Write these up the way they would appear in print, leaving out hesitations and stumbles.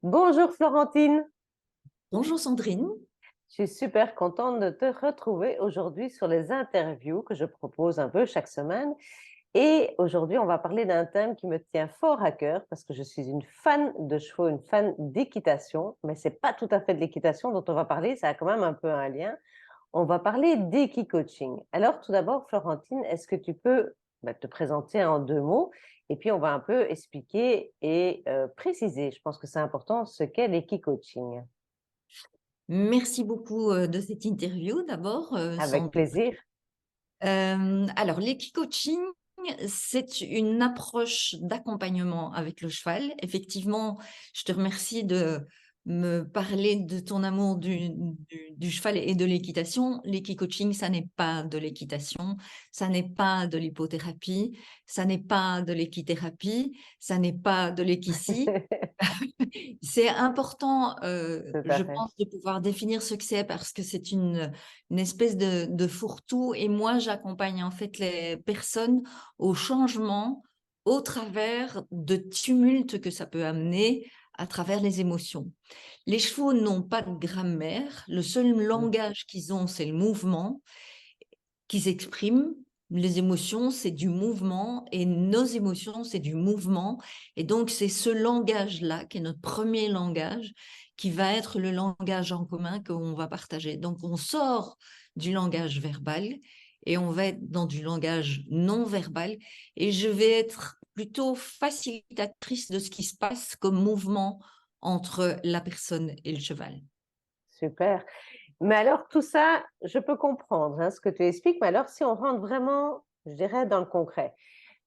Bonjour Florentine, Bonjour Sandrine. je suis super contente de te retrouver aujourd'hui sur les interviews que je propose un peu chaque semaine. Et aujourd'hui, on va parler d'un thème qui me tient fort à cœur parce que je suis une fan de chevaux, une fan d'équitation, mais c'est pas tout à fait de l'équitation dont on va parler, ça a quand même un peu un lien. On va parler d'équi-coaching. Alors tout d'abord, Florentine, est-ce que tu peux te présenter en deux mots et puis on va un peu expliquer et préciser, je pense que c'est important, ce qu'est l'équi-coaching. Merci beaucoup de cette interview d'abord, Avec Sandrine. plaisir. Alors, l'équicoaching, c'est une approche d'accompagnement avec le cheval. Effectivement, je te remercie de me parler de ton amour du cheval et de l'équitation. L'équicoaching, ça n'est pas de l'équitation, ça n'est pas de l'hypothérapie, ça n'est pas de l'équithérapie, ça n'est pas de l'équicie. C'est important, Tout à je fait. pense, de pouvoir définir ce que c'est parce que c'est une espèce de fourre-tout et moi, j'accompagne en fait les personnes au changement au travers de tumultes que ça peut amener à travers les émotions. Les chevaux n'ont pas de grammaire, le seul Mmh. langage qu'ils ont, c'est le mouvement qu'ils expriment. Les émotions, c'est du mouvement et nos émotions, c'est du mouvement. Et donc, c'est ce langage-là qui est notre premier langage qui va être le langage en commun qu'on va partager. Donc, on sort du langage verbal et on va être dans du langage non verbal. Et je vais être plutôt facilitatrice de ce qui se passe comme mouvement entre la personne et le cheval. Super. Mais alors tout ça, je peux comprendre, hein, ce que tu expliques, mais alors si on rentre vraiment, je dirais, dans le concret,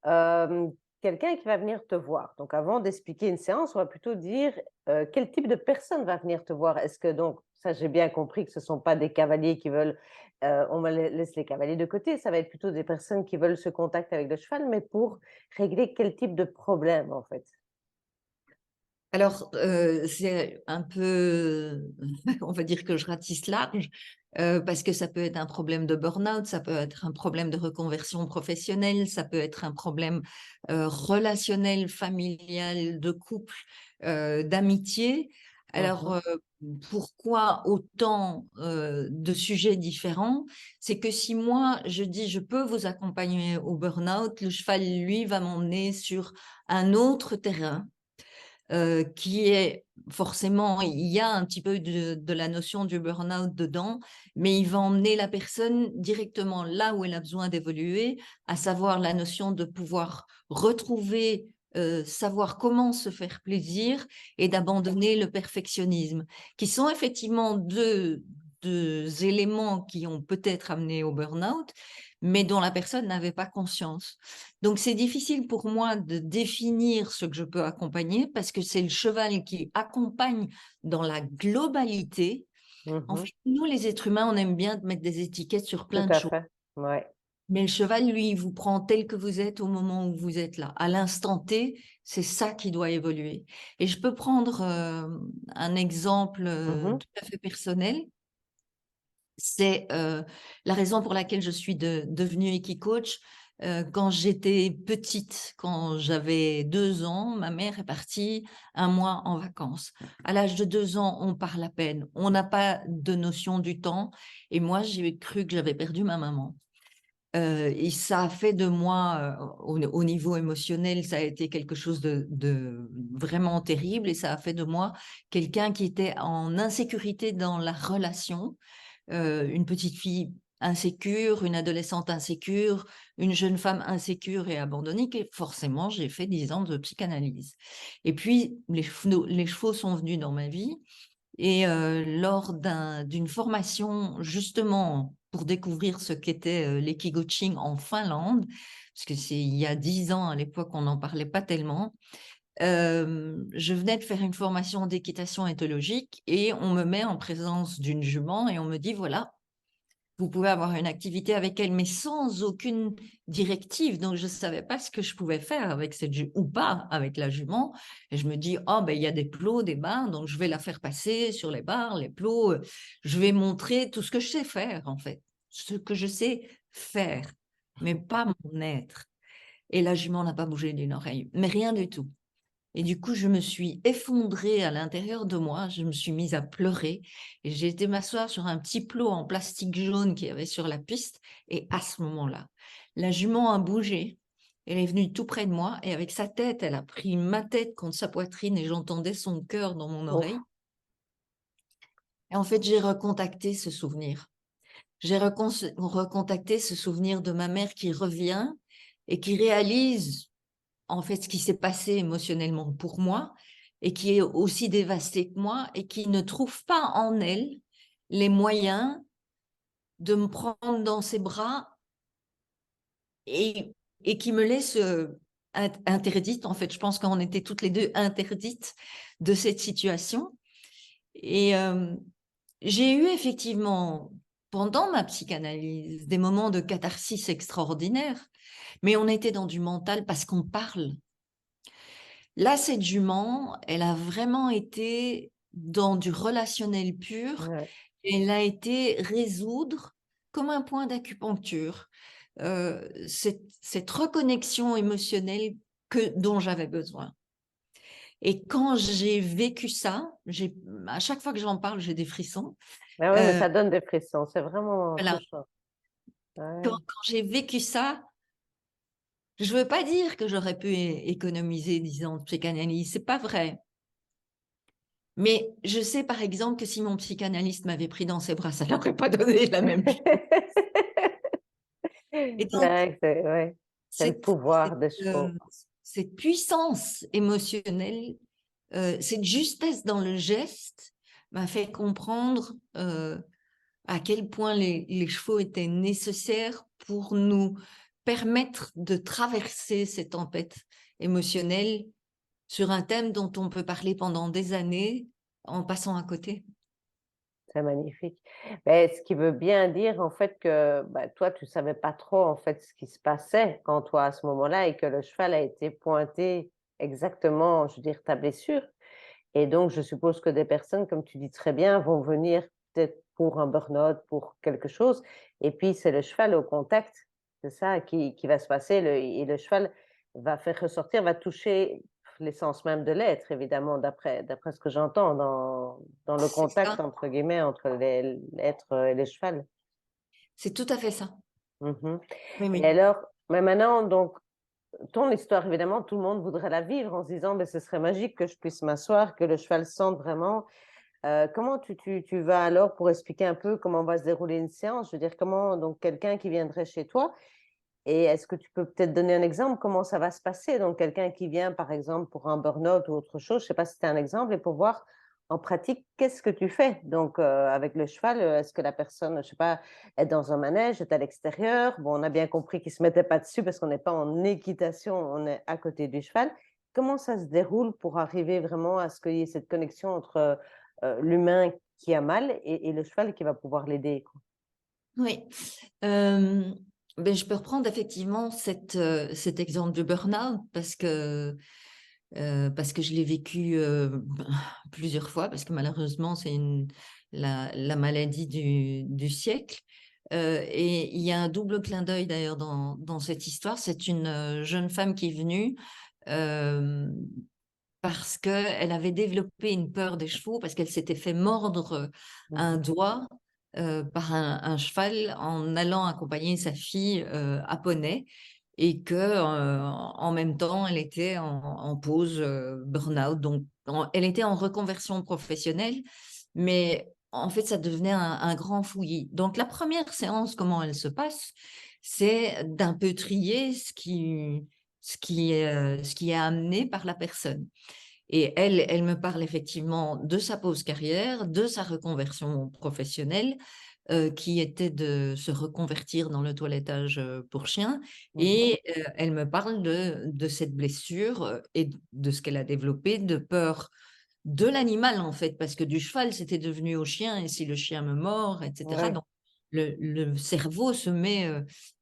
hem, quelqu'un qui va venir te voir, donc avant d'expliquer une séance, on va plutôt dire, quel type de personne va venir te voir? Est-ce que donc ça, j'ai bien compris que ce ne sont pas des cavaliers qui veulent, on me laisse les cavaliers de côté, ça va être plutôt des personnes qui veulent ce contact avec le cheval, mais pour régler quel type de problème, en fait? Alors, c'est un peu, on va dire que je ratisse large, parce que ça peut être un problème de burn-out, ça peut être un problème de reconversion professionnelle, ça peut être un problème, relationnel, familial, de couple, d'amitié. Alors, Mmh. pourquoi autant, de sujets différents? C'est que si moi je dis: «Je peux vous accompagner au burn-out», le cheval, lui, va m'emmener sur un autre terrain qui est forcément, il y a un petit peu de la notion du burn-out dedans, mais il va emmener la personne directement là où elle a besoin d'évoluer, à savoir la notion de pouvoir retrouver, savoir comment se faire plaisir et d'abandonner le perfectionnisme, qui sont effectivement 2 éléments qui ont peut-être amené au burn-out, mais dont la personne n'avait pas conscience. Donc, c'est difficile pour moi de définir ce que je peux accompagner parce que c'est le cheval qui accompagne dans la globalité. En Mmh. fait, nous, les êtres humains, on aime bien mettre des étiquettes sur Tout plein de à choses. fait. Ouais. Mais le cheval, lui, il vous prend tel que vous êtes au moment où vous êtes là. À l'instant T, c'est ça qui doit évoluer. Et je peux prendre un exemple Mmh. tout à fait personnel. C'est la raison pour laquelle je suis devenue équicoach. Quand j'étais petite, quand j'avais 2 ans, ma mère est partie un mois en vacances. À l'âge de 2 ans, on part à peine, on n'a pas de notion du temps et moi, j'ai cru que j'avais perdu ma maman. Et ça a fait de moi, au niveau émotionnel, ça a été quelque chose de vraiment terrible et ça a fait de moi quelqu'un qui était en insécurité dans la relation, une petite fille insécure, une adolescente insécure, une jeune femme insécure et abandonnée, que forcément j'ai fait 10 ans de psychanalyse. Et puis les chevaux sont venus dans ma vie et lors d'une formation justement pour découvrir ce qu'était, l'ekigoaching en Finlande, parce que c'est il y a 10 ans, à l'époque, on n'en parlait pas tellement. Je venais de faire une formation d'équitation éthologique et on me met en présence d'une jument et on me dit: «Voilà, vous pouvez avoir une activité avec elle», mais sans aucune directive. Donc, je ne savais pas ce que je pouvais faire avec cette ou pas avec la jument. Et je me dis, oh, ben, il y a des plots, des barres, donc je vais la faire passer sur les barres, les plots. Je vais montrer tout ce que je sais faire, en fait. Ce que je sais faire, mais pas mon être. Et la jument n'a pas bougé d'une oreille, mais rien du tout. Et du coup, je me suis effondrée à l'intérieur de moi, je me suis mise à pleurer et j'ai été m'asseoir sur un petit plot en plastique jaune qu'il y avait sur la piste. Et à ce moment-là, la jument a bougé, elle est venue tout près de moi et avec sa tête, elle a pris ma tête contre sa poitrine et j'entendais son cœur dans mon Ouf, oreille. Et en fait, j'ai recontacté ce souvenir. J'ai recontacté ce souvenir de ma mère qui revient et qui réalise en fait ce qui s'est passé émotionnellement pour moi et qui est aussi dévastée que moi et qui ne trouve pas en elle les moyens de me prendre dans ses bras et, et qui me laisse interdite. En fait, je pense qu'on était toutes les deux interdites de cette situation. Et j'ai eu effectivement, pendant ma psychanalyse, des moments de catharsis extraordinaires, mais on était dans du mental parce qu'on parle. Là, cette jument, elle a vraiment été dans du relationnel pur. ouais, Elle a été résoudre, comme un point d'acupuncture, cette reconnexion émotionnelle dont j'avais besoin. Et quand j'ai vécu ça, à chaque fois que j'en parle, j'ai des frissons. ah ouais, mais Euh, ça donne des frissons, c'est vraiment voilà. touchant. Ouais. Quand j'ai vécu ça, je ne veux pas dire que j'aurais pu économiser 10 ans de psychanalyse, c'est pas vrai. Mais je sais par exemple que si mon psychanalyste m'avait pris dans ses bras, ça n'aurait pas donné la même chose. Et donc, Ouais, ouais, c'est le cette, pouvoir cette, des chevaux. cette puissance émotionnelle, cette justesse dans le geste m'a fait comprendre à quel point les chevaux étaient nécessaires pour nous permettre de traverser cette tempête émotionnelle sur un thème dont on peut parler pendant des années en passant à côté. C'est magnifique. Mais ce qui veut bien dire en fait que bah, toi, tu savais pas trop en fait ce qui se passait en toi à ce moment-là et que le cheval a été pointé exactement, je veux dire, ta blessure. Et donc, je suppose que des personnes, comme tu dis très bien, vont venir peut-être pour un burn-out, pour quelque chose. Et puis, c'est le cheval au contact, c'est ça qui va se passer. Et le cheval va faire ressortir, va toucher l'essence même de l'être, évidemment, d'après ce que j'entends dans le C'est ça, contact, entre guillemets, entre l'être et le cheval. c'est tout à fait ça. Mhm. Oui, Et oui. alors, mais maintenant, donc, ton histoire, évidemment, tout le monde voudrait la vivre en se disant, mais ce serait magique que je puisse m'asseoir, que le cheval sente vraiment. Comment tu vas alors pour expliquer un peu comment va se dérouler une séance? Je veux dire, comment donc quelqu'un qui viendrait chez toi et est-ce que tu peux peut-être donner un exemple, comment ça va se passer? Donc quelqu'un qui vient, par exemple, pour un burn-out ou autre chose, je sais pas si tu as un exemple et pour voir en pratique qu'est-ce que tu fais? Donc avec le cheval, est-ce que la personne, je sais pas, est dans un manège, est à l'extérieur? Bon, on a bien compris qu'il se mettait pas dessus parce qu'on n'est pas en équitation, on est à côté du cheval. Comment ça se déroule pour arriver vraiment à ce qu'il y ait cette connexion entre, l'humain qui a mal et le cheval qui va pouvoir l'aider, quoi? Oui. Ben, je peux reprendre effectivement cet exemple de burn-out parce que je l'ai vécu plusieurs fois, parce que malheureusement, c'est la maladie du siècle. Et il y a un double clin d'œil d'ailleurs dans cette histoire. C'est une jeune femme qui est venue euh, parce qu'elle avait développé une peur des chevaux, parce qu'elle s'était fait mordre un Mmh. doigt par un cheval en allant accompagner sa fille à poney et que en même temps elle était en pause burn-out, donc elle était en reconversion professionnelle, mais en fait ça devenait un grand fouillis. Donc la première séance, comment elle se passe, c'est d'un peu trier ce qui est amené par la personne. Et elle me parle effectivement de sa pause carrière, de sa reconversion professionnelle, qui était de se reconvertir dans le toilettage pour chiens. Mmh. Et elle me parle de cette blessure et de ce qu'elle a développé, de peur de l'animal en fait, parce que du cheval, c'était devenu au chien, et si le chien me mord, etc. Ouais. Donc, le cerveau se met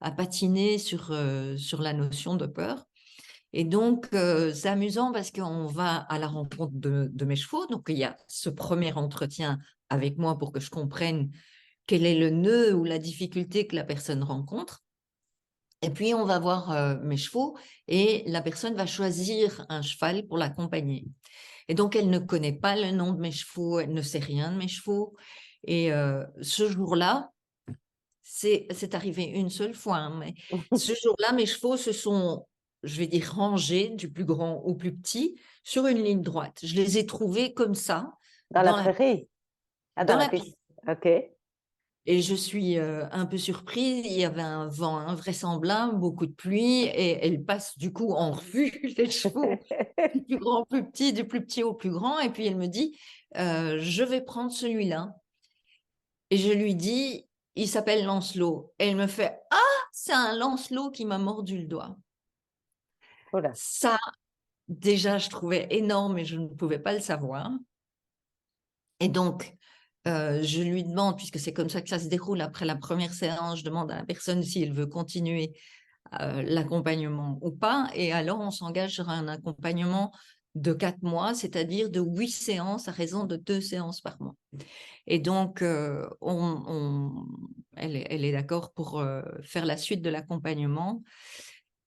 à patiner sur la notion de peur. Et donc, c'est amusant parce qu'on va à la rencontre de mes chevaux. Donc, il y a ce premier entretien avec moi pour que je comprenne quel est le nœud ou la difficulté que la personne rencontre. Et puis, on va voir mes chevaux et la personne va choisir un cheval pour l'accompagner. Et donc, elle ne connaît pas le nom de mes chevaux, elle ne sait rien de mes chevaux. Et ce jour-là, c'est arrivé une seule fois, hein, mais ce jour-là, mes chevaux se sont, je vais dire, rangés du plus grand au plus petit sur une ligne droite. Je les ai trouvés comme ça Dans la dans la, prairie? Ah, dans dans la la piste. piste. OK. Et je suis un peu surprise. Il y avait un vent invraisemblable, beaucoup de pluie, et elle passe du coup en revue les chevaux du plus grand au plus petit, du plus petit au plus grand. Et puis elle me dit, je vais prendre celui-là. Et je lui dis, il s'appelle Lancelot. Et elle me fait, ah, c'est un Lancelot qui m'a mordu le doigt. Oula. Ça, déjà, je trouvais énorme et je ne pouvais pas le savoir. Et donc, je lui demande, puisque c'est comme ça que ça se déroule après la première séance, je demande à la personne si elle veut continuer l'accompagnement ou pas. Et alors, on s'engage sur un accompagnement de 4 mois, c'est-à-dire de 8 séances à raison de 2 séances par mois. Et donc, elle est d'accord pour faire la suite de l'accompagnement.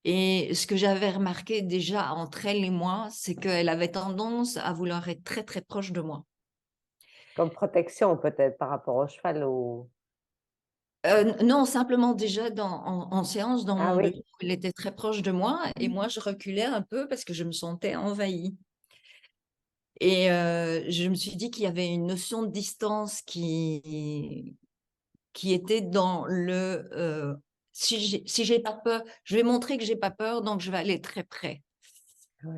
Et ce que j'avais remarqué déjà entre elle et moi, c'est qu'elle avait tendance à vouloir être très, très proche de moi. Comme protection peut-être par rapport au cheval ou Non, simplement déjà en séance dans ah mon oui, bureau, elle était très proche de moi et moi, je reculais un peu parce que je me sentais envahie. Et je me suis dit qu'il y avait une notion de distance qui était dans le si j'ai pas peur, je vais montrer que j'ai pas peur, donc je vais aller très près. oui.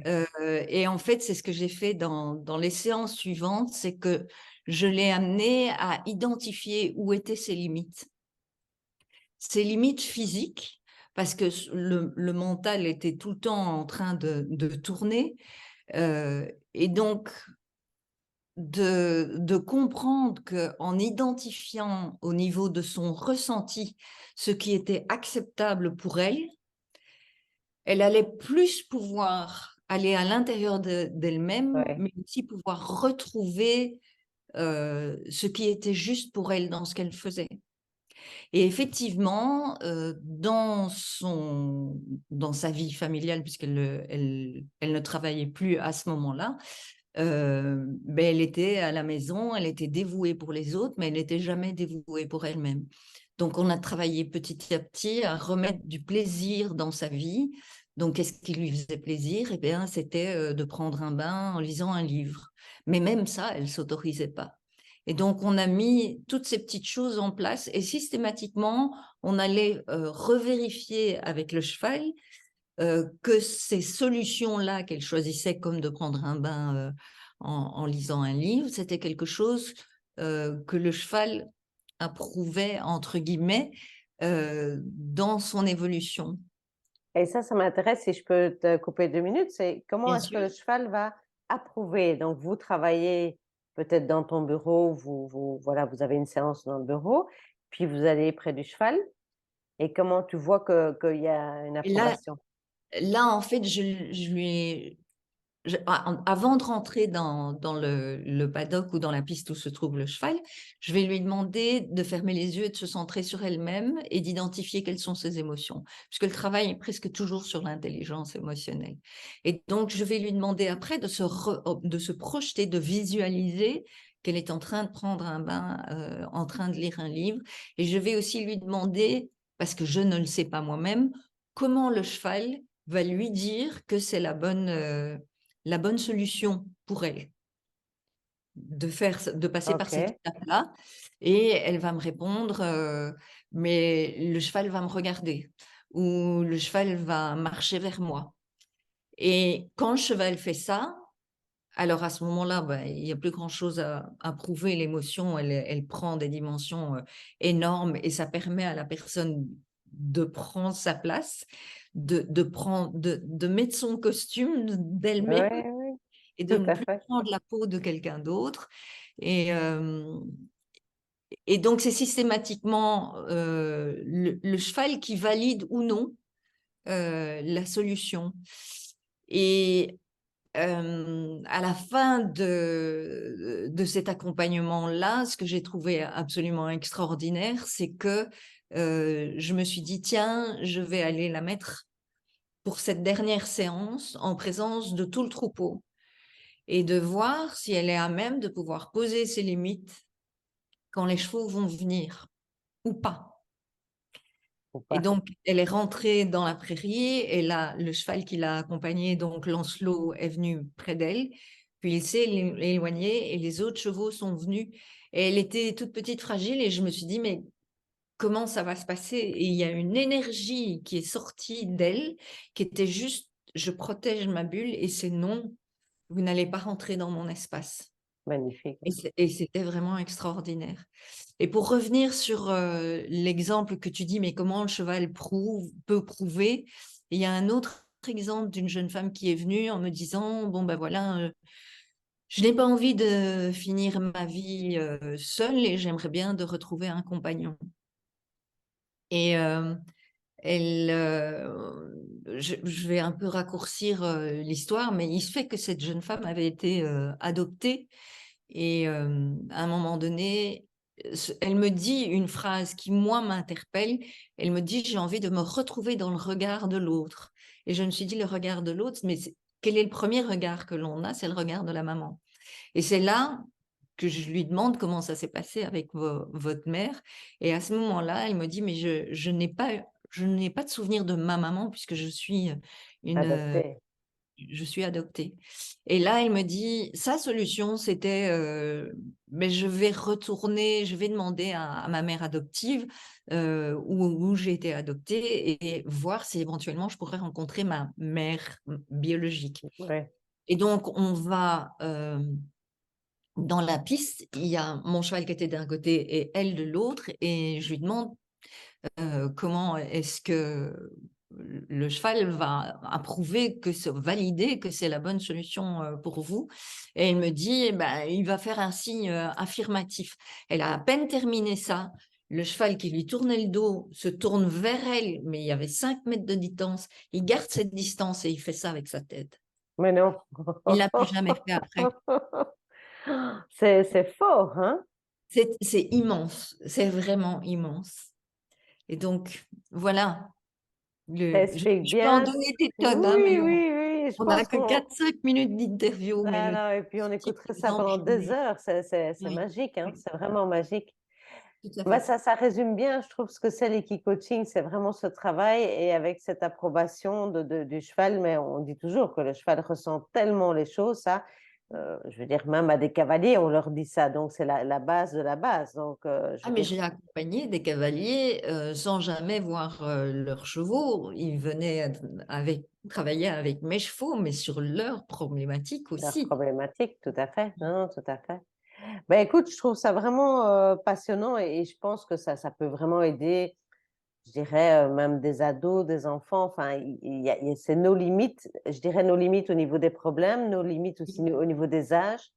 Et en fait, c'est ce que j'ai fait dans les séances suivantes, c'est que je l'ai amené à identifier où étaient ses limites physiques, parce que le mental était tout le temps en train de tourner. Et donc, de comprendre qu'en identifiant au niveau de son ressenti ce qui était acceptable pour elle, elle allait plus pouvoir aller à l'intérieur d'elle-même, Ouais. mais aussi pouvoir retrouver ce qui était juste pour elle dans ce qu'elle faisait. Et effectivement, dans sa vie familiale, elle ne travaillait plus à ce moment-là, ben, elle était à la maison, elle était dévouée pour les autres, mais elle n'était jamais dévouée pour elle-même. Donc, on a travaillé petit à petit à remettre du plaisir dans sa vie. Donc, qu'est-ce qui lui faisait plaisir? Eh bien, c'était de prendre un bain en lisant un livre. Mais même ça, elle ne s'autorisait pas. Et donc, on a mis toutes ces petites choses en place et systématiquement, on allait revérifier avec le cheval que ces solutions-là qu'elle choisissait, comme de prendre un bain en lisant un livre, c'était quelque chose que le cheval approuvait, entre guillemets, dans son évolution. Et ça m'intéresse si je peux te couper 2 minutes, c'est comment Bien est-ce que sûr. le cheval va approuver? Donc vous travaillez peut-être dans ton bureau, voilà, vous avez une séance dans le bureau, puis vous allez près du cheval et comment tu vois que qu'il y a une Et là, approbation? en fait, je lui ai avant de rentrer dans le paddock ou dans la piste où se trouve le cheval, je vais lui demander de fermer les yeux et de se centrer sur elle-même et d'identifier quelles sont ses émotions, puisque le travail est presque toujours sur l'intelligence émotionnelle. Et donc, je vais lui demander après de se projeter, de visualiser qu'elle est en train de prendre un bain, en train de lire un livre. Et je vais aussi lui demander, parce que je ne le sais pas moi-même, comment le cheval va lui dire que c'est la bonne solution pour elle de passer par cette OK. étape-là. Et elle va me répondre, mais le cheval va me regarder ou le cheval va marcher vers moi. Et quand le cheval fait ça, alors à ce moment-là, ben, il n'y a plus grand-chose à prouver. L'émotion, elle prend des dimensions énormes et ça permet à la personne de prendre sa place, de mettre son costume d'elle-même Oui, oui, et de tout ne à plus fait. prendre la peau de quelqu'un d'autre. Et, euh, et donc, c'est systématiquement le cheval qui valide ou non la solution. Et à la fin de cet accompagnement-là, ce que j'ai trouvé absolument extraordinaire, c'est que je me suis dit, tiens, je vais aller la mettre pour cette dernière séance en présence de tout le troupeau et de voir si elle est à même de pouvoir poser ses limites quand les chevaux vont venir ou pas. Ou Et pas. donc, elle est rentrée dans la prairie et là, le cheval qui l'a accompagnée, donc Lancelot, est venu près d'elle. Puis il s'est éloigné et les autres chevaux sont venus. Et elle était toute petite, fragile et je me suis dit, mais comment ça va se passer? Et il y a une énergie qui est sortie d'elle qui était juste, je protège ma bulle et c'est non, vous n'allez pas rentrer dans mon espace. Magnifique. Et c'était vraiment extraordinaire. Et pour revenir sur l'exemple que tu dis, mais comment le cheval peut prouver, il y a un autre exemple d'une jeune femme qui est venue en me disant, bon ben voilà, je n'ai pas envie de finir ma vie seule et j'aimerais bien de retrouver un compagnon. Et elle, je vais un peu raccourcir l'histoire, mais il se fait que cette jeune femme avait été adoptée et à un moment donné, elle me dit une phrase qui, moi, m'interpelle. Elle me dit, j'ai envie de me retrouver dans le regard de l'autre. Et je me suis dit, le regard de l'autre, mais quel est le premier regard que l'on a? C'est le regard de la maman. Et c'est là que je lui demande comment ça s'est passé avec votre mère. Et à ce moment-là, elle me dit, mais je n'ai pas de souvenir de ma maman puisque une, Adopté. je suis adoptée. Et là, elle me dit, sa solution, c'était, mais je vais retourner, je vais demander à ma mère adoptive où j'ai été adoptée et voir si éventuellement je pourrais rencontrer ma mère biologique. Ouais. Et donc, on va dans la piste, il y a mon cheval qui était d'un côté et elle de l'autre, et je lui demande comment est-ce que le cheval va approuver, valider que c'est la bonne solution pour vous. Et elle me dit, eh ben, il va faire un signe affirmatif. Elle a à peine terminé ça. Le cheval qui lui tournait le dos se tourne vers elle, mais il y avait 5 mètres de distance. Il garde cette distance et il fait ça avec sa tête. Mais non. Il ne l'a plus jamais fait après. C'est fort, hein? C'est immense, c'est vraiment immense. Et donc, voilà, Ça explique je peux en bien. donner des tonnes, hein, Oui, mais oui, oui. Je on n'a pense que qu'on. 4-5 minutes d'interview, mais le Voilà, et puis on type écouterait ça d'exemple, pendant j'en des ai. heures. C'est Oui, magique, hein? oui, C'est vraiment magique. tout à Bah, fait. ça résume bien, je trouve, ce que c'est l'équi-coaching. C'est vraiment ce travail et avec cette approbation du cheval. Mais on dit toujours que le cheval ressent tellement les choses, ça. Je veux dire, même à des cavaliers, on leur dit ça. Donc, c'est la base de la base. Donc, je Ah, veux mais dire, j'ai accompagné des cavaliers sans jamais voir leurs chevaux. Ils venaient travailler avec mes chevaux, mais sur leurs problématiques leur aussi. problématique, tout à fait. Non, non, tout à fait. Ben, écoute, je trouve ça vraiment passionnant et je pense que ça peut vraiment aider, je dirais, même des ados, des enfants. Enfin, c'est nos limites, je dirais nos limites au niveau des problèmes, nos limites aussi au niveau des âges.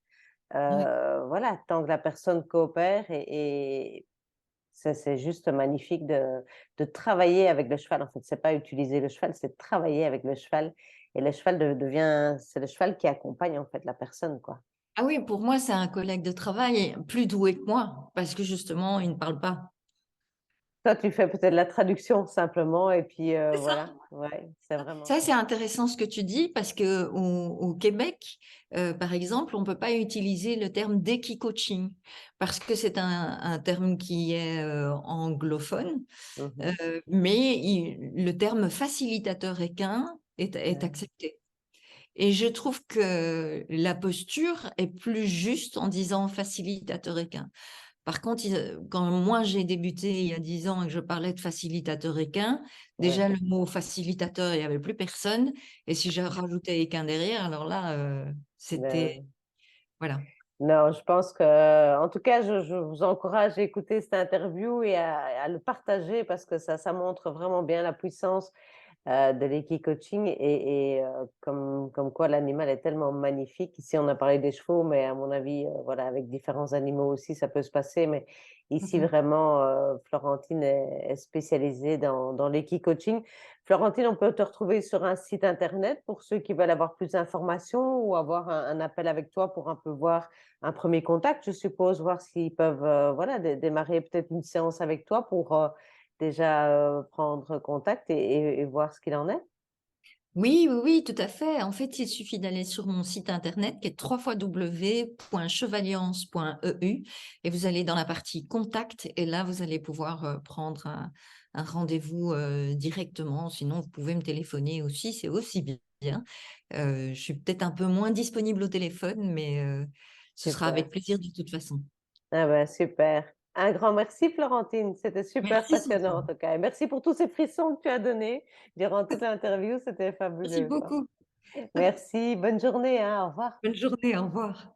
Oui. Voilà, tant que la personne coopère et ça, c'est juste magnifique de travailler avec le cheval. En fait, c'est pas utiliser le cheval, c'est travailler avec le cheval. Et le cheval devient, c'est le cheval qui accompagne en fait la personne, quoi. Ah oui, pour moi, c'est un collègue de travail plus doué que moi, parce que justement, il ne parle pas. Toi, tu fais peut-être la traduction simplement et puis, C'est voilà, ça. ouais, c'est vraiment Ça, ça. c'est intéressant ce que tu dis parce que au Québec, par exemple, on peut pas utiliser le terme d'équi-coaching parce que c'est un terme qui est anglophone, Mmh. mais le terme facilitateur équin est Ouais, accepté. Et je trouve que la posture est plus juste en disant facilitateur équin. Par contre, quand moi j'ai débuté il y a 10 ans et que je parlais de facilitateur équin, ouais, déjà le mot facilitateur, il n'y avait plus personne. Et si je rajoutais équin derrière, alors là, c'était ben, voilà. non, je pense que, en tout cas, je vous encourage à écouter cette interview et à le partager parce que ça montre vraiment bien la puissance. de l'équi-coaching comme quoi l'animal est tellement magnifique. Ici, on a parlé des chevaux, mais à mon avis, voilà, avec différents animaux aussi, ça peut se passer. Mais ici, Mhm. vraiment, Florentine est spécialisée dans l'équi-coaching. Florentine, on peut te retrouver sur un site internet pour ceux qui veulent avoir plus d'informations ou avoir un appel avec toi pour un peu voir un premier contact, je suppose, voir s'ils peuvent voilà, démarrer peut-être une séance avec toi pour déjà prendre contact et voir ce qu'il en est. Oui, oui, oui, tout à fait. En fait, il suffit d'aller sur mon site internet qui est www.chevalliance.eu et vous allez dans la partie contact et là, vous allez pouvoir prendre un rendez-vous directement. Sinon, vous pouvez me téléphoner aussi, c'est aussi bien. Je suis peut-être un peu moins disponible au téléphone, mais ce sera Super. avec plaisir de toute façon. Ah ben, super. Un grand merci, Florentine. C'était super Merci, passionnant en Sandrine. tout cas. Et merci pour tous ces frissons que tu as donnés durant toute l'interview. C'était Merci fabuleux, quoi. beaucoup. Merci. Bonne journée, hein. Au revoir. Bonne journée, au revoir.